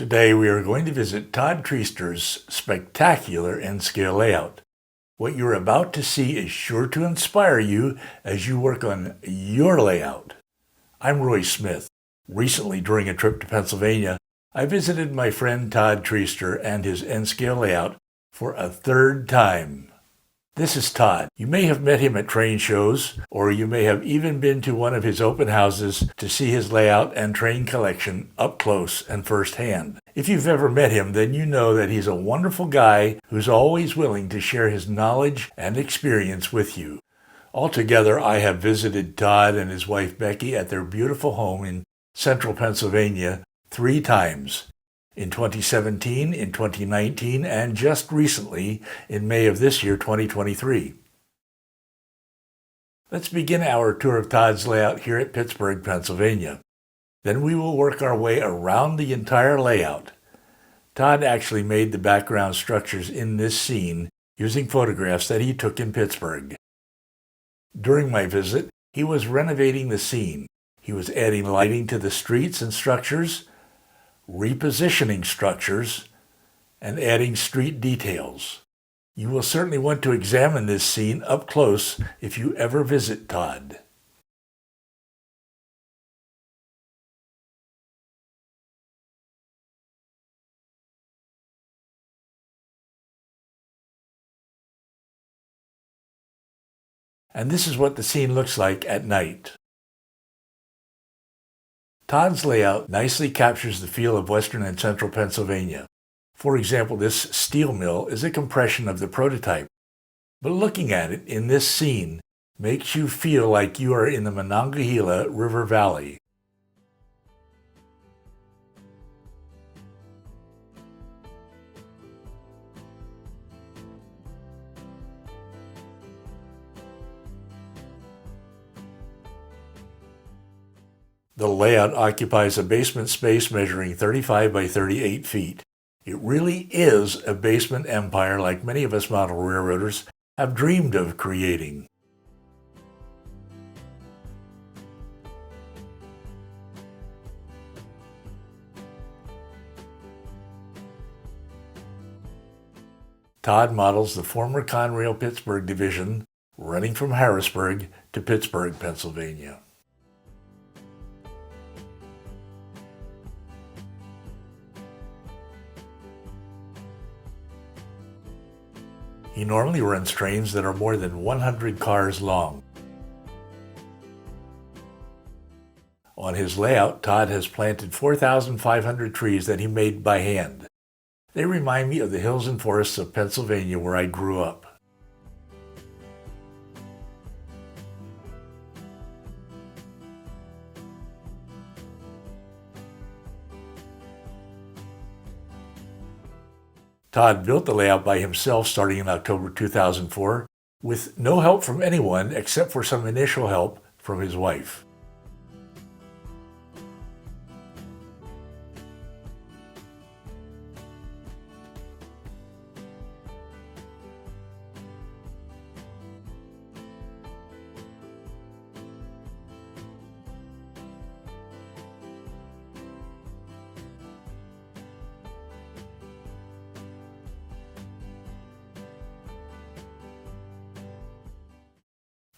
Today we are going to visit Todd Treaster's spectacular N-scale layout. What you're about to see is sure to inspire you as you work on your layout. I'm Roy Smith. Recently, during a trip to Pennsylvania, I visited my friend Todd Treaster and his N-scale layout for a third time. This is Todd. You may have met him at train shows, or you may have even been to one of his open houses to see his layout and train collection up close and firsthand. If you've ever met him, then you know that he's a wonderful guy who's always willing to share his knowledge and experience with you. Altogether, I have visited Todd and his wife Becky at their beautiful home in central Pennsylvania 3 times. In 2017, in 2019, and just recently in May of this year, 2023. Let's begin our tour of Todd's layout here at Pittsburgh, Pennsylvania. Then we will work our way around the entire layout. Todd actually made the background structures in this scene using photographs that he took in Pittsburgh. During my visit, he was renovating the scene. He was adding lighting to the streets and structures, repositioning structures, and adding street details. You will certainly want to examine this scene up close if you ever visit Todd. And this is what the scene looks like at night. Todd's layout nicely captures the feel of western and central Pennsylvania. For example, this steel mill is a compression of the prototype, but looking at it in this scene makes you feel like you are in the Monongahela River Valley. The layout occupies a basement space measuring 35 by 38 feet. It really is a basement empire like many of us model railroaders have dreamed of creating. Todd models the former Conrail Pittsburgh division running from Harrisburg to Pittsburgh, Pennsylvania. He normally runs trains that are more than 100 cars long. On his layout, Todd has planted 4,500 trees that he made by hand. They remind me of the hills and forests of Pennsylvania where I grew up. Todd built the layout by himself starting in October 2004, with no help from anyone except for some initial help from his wife.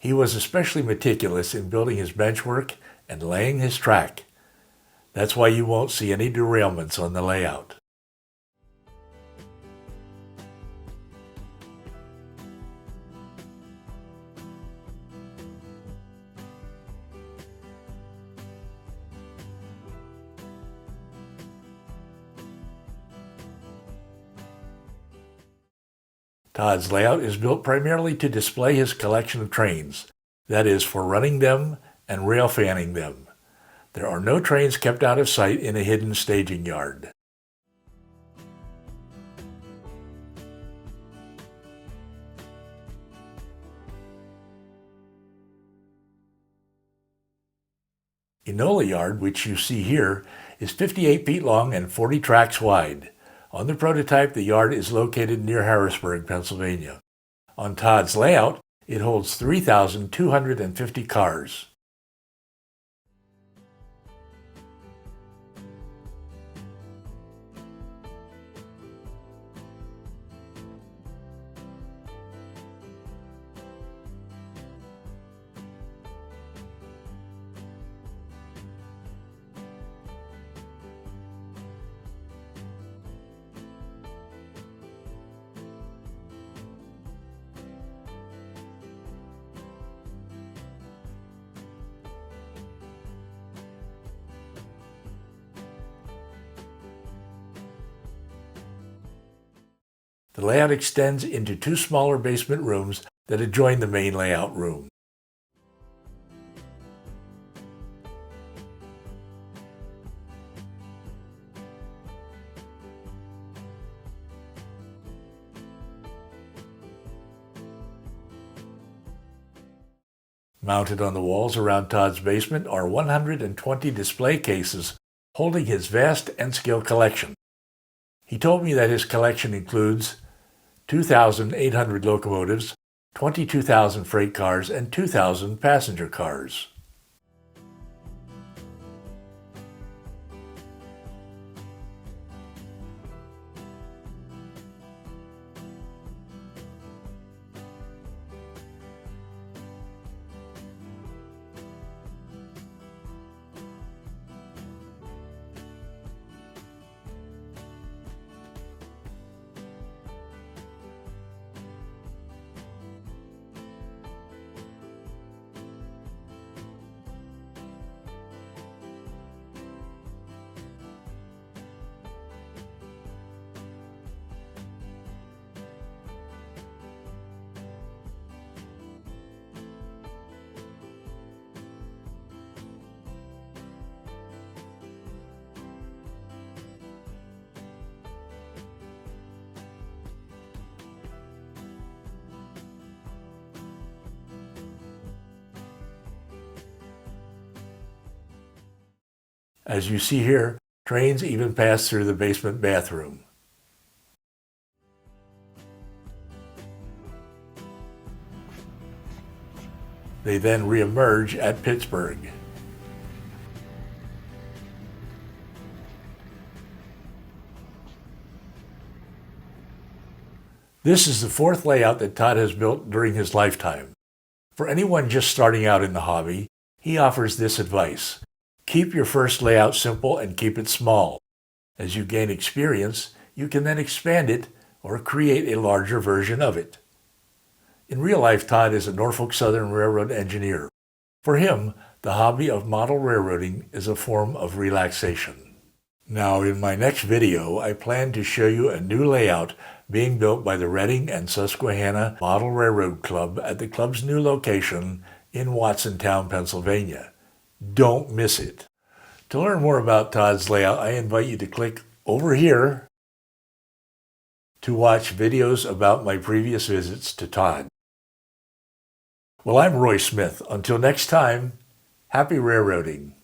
He was especially meticulous in building his benchwork and laying his track. That's why you won't see any derailments on the layout. Todd's layout is built primarily to display his collection of trains, that is, for running them and rail fanning them. There are no trains kept out of sight in a hidden staging yard. Enola Yard, which you see here, is 58 feet long and 40 tracks wide. On the prototype, the yard is located near Harrisburg, Pennsylvania. On Todd's layout, it holds 3,250 cars. The layout extends into two smaller basement rooms that adjoin the main layout room. Mounted on the walls around Todd's basement are 120 display cases holding his vast N-scale collection. He told me that his collection includes 2,800 locomotives, 22,000 freight cars, and 2,000 passenger cars. As you see here, trains even pass through the basement bathroom. They then re-emerge at Pittsburgh. This is the fourth layout that Todd has built during his lifetime. For anyone just starting out in the hobby, he offers this advice. Keep your first layout simple and keep it small. As you gain experience, you can then expand it or create a larger version of it. In real life, Todd is a Norfolk Southern Railroad engineer. For him, the hobby of model railroading is a form of relaxation. Now, in my next video, I plan to show you a new layout being built by the Reading and Susquehanna Model Railroad Club at the club's new location in Watsontown, Pennsylvania. Don't miss it. To learn more about Todd's layout, I invite you to click over here to watch videos about my previous visits to Todd. Well, I'm Roy Smith. Until next time, happy railroading.